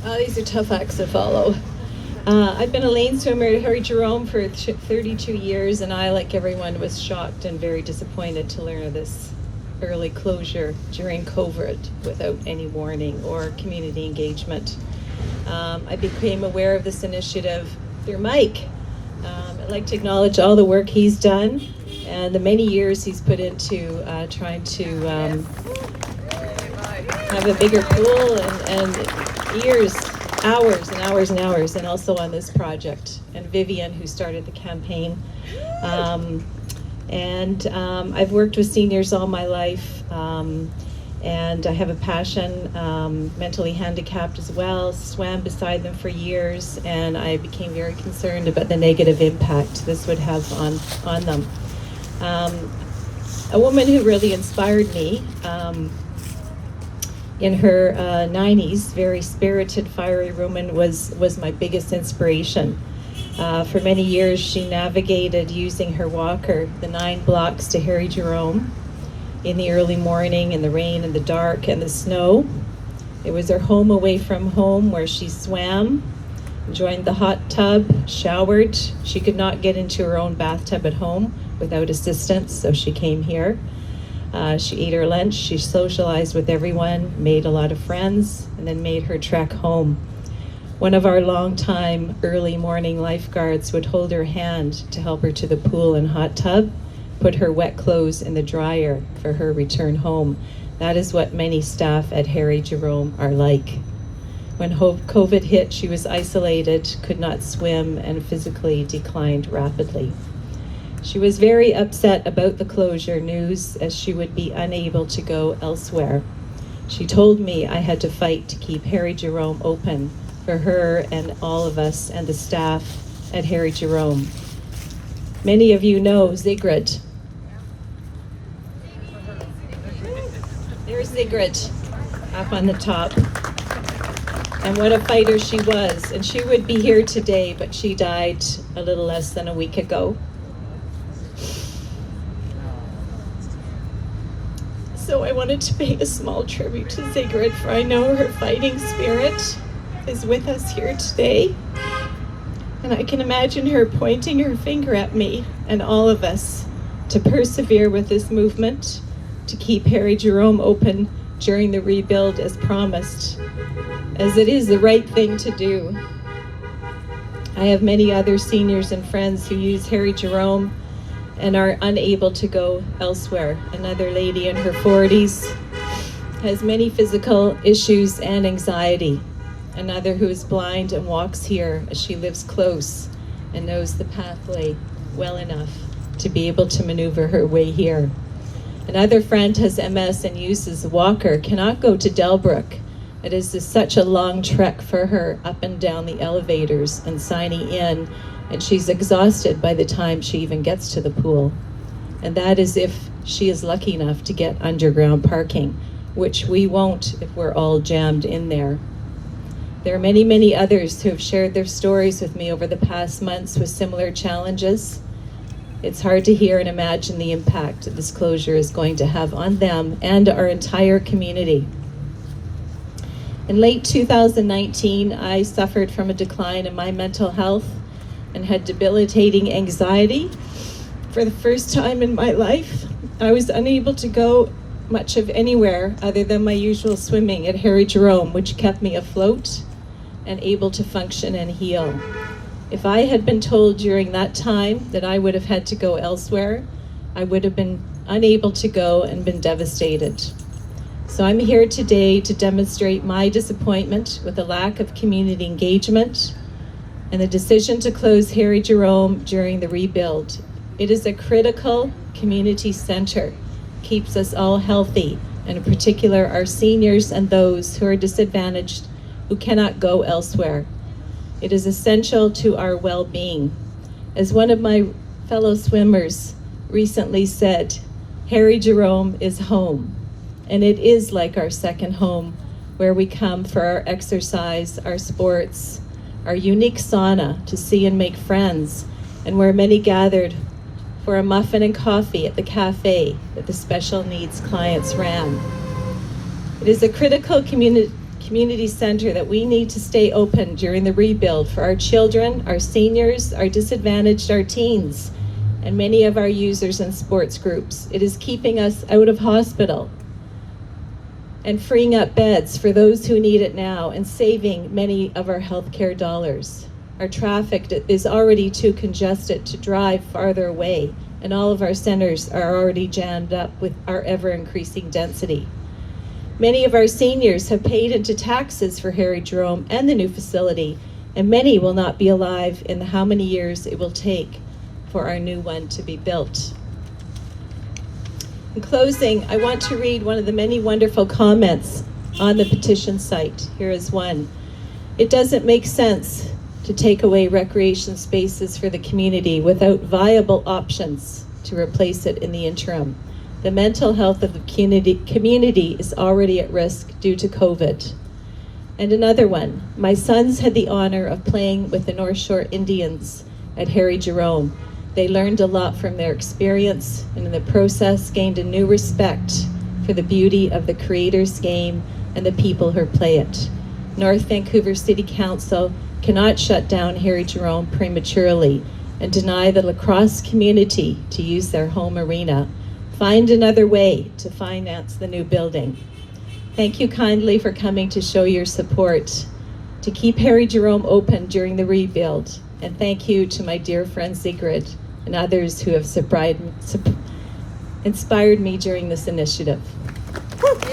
These are tough acts to follow. I've been a lane swimmer at Harry Jerome for 32 years, and I, like everyone, was shocked and very disappointed to learn of this early closure during COVID without any warning or community engagement. I became aware of this initiative through Mike. I'd like to acknowledge all the work he's done and the many years he's put into trying to have a bigger pool and years, hours and hours and hours, and also on this project. And Vivian, who started the campaign. I've worked with seniors all my life, and I have a passion, mentally handicapped as well, swam beside them for years, and I became very concerned about the negative impact this would have on them. A woman who really inspired me, in her 90s, very spirited, fiery woman, was my biggest inspiration. For many years, she navigated using her walker the 9 blocks to Harry Jerome in the early morning, in the rain, in the dark, and the snow. It was her home away from home where she swam, joined the hot tub, showered. She could not get into her own bathtub at home without assistance, so she came here. She ate her lunch, she socialized with everyone, made a lot of friends, and then made her trek home. One of our longtime early morning lifeguards would hold her hand to help her to the pool and hot tub, put her wet clothes in the dryer for her return home. That is what many staff at Harry Jerome are like. When COVID hit, she was isolated, could not swim, and physically declined rapidly. She was very upset about the closure news, as she would be unable to go elsewhere. She told me I had to fight to keep Harry Jerome open for her and all of us and the staff at Harry Jerome. Many of you know Sigrid. There's Sigrid up on the top. And what a fighter she was. And she would be here today, but she died a little less than a week ago. So I wanted to pay a small tribute to Sigrid, for I know her fighting spirit is with us here today. And I can imagine her pointing her finger at me and all of us to persevere with this movement, to keep Harry Jerome open during the rebuild as promised, as it is the right thing to do. I have many other seniors and friends who use Harry Jerome and are unable to go elsewhere. Another lady in her 40s has many physical issues and anxiety. Another who is blind and walks here as she lives close and knows the pathway well enough to be able to maneuver her way here. Another friend has MS and uses a walker, cannot go to Delbrook. It is such a long trek for her up and down the elevators and signing in, and she's exhausted by the time she even gets to the pool. And that is if she is lucky enough to get underground parking, which we won't if we're all jammed in there. There are many, many others who have shared their stories with me over the past months with similar challenges. It's hard to hear and imagine the impact that this closure is going to have on them and our entire community. In late 2019, I suffered from a decline in my mental health and had debilitating anxiety. For the first time in my life, I was unable to go much of anywhere other than my usual swimming at Harry Jerome, which kept me afloat and able to function and heal. If I had been told during that time that I would have had to go elsewhere, I would have been unable to go and been devastated. So I'm here today to demonstrate my disappointment with the lack of community engagement and the decision to close Harry Jerome during the rebuild. It is a critical community center, keeps us all healthy, and in particular our seniors and those who are disadvantaged who cannot go elsewhere. It is essential to our well-being. As one of my fellow swimmers recently said, Harry Jerome is home, and it is like our second home, where we come for our exercise, our sports, our unique sauna to see and make friends, and where many gathered for a muffin and coffee at the cafe that the special needs clients ran. It is a critical community community center that we need to stay open during the rebuild for our children, our seniors, our disadvantaged, our teens, and many of our users and sports groups. It is keeping us out of hospital and freeing up beds for those who need it now and saving many of our healthcare dollars. Our traffic is already too congested to drive farther away, and all of our centers are already jammed up with our ever-increasing density. Many of our seniors have paid into taxes for Harry Jerome and the new facility, and many will not be alive in the how many years it will take for our new one to be built. In closing, I want to read one of the many wonderful comments on the petition site. Here is one. It doesn't make sense to take away recreation spaces for the community without viable options to replace it in the interim. The mental health of the community is already at risk due to COVID. And another one, my sons had the honor of playing with the North Shore Indians at Harry Jerome. They learned a lot from their experience and in the process gained a new respect for the beauty of the Creator's game and the people who play it. North Vancouver City Council cannot shut down Harry Jerome prematurely and deny the lacrosse community to use their home arena. Find another way to finance the new building. Thank you kindly for coming to show your support to keep Harry Jerome open during the rebuild. And thank you to my dear friend Sigrid and others who have inspired me during this initiative. Woo!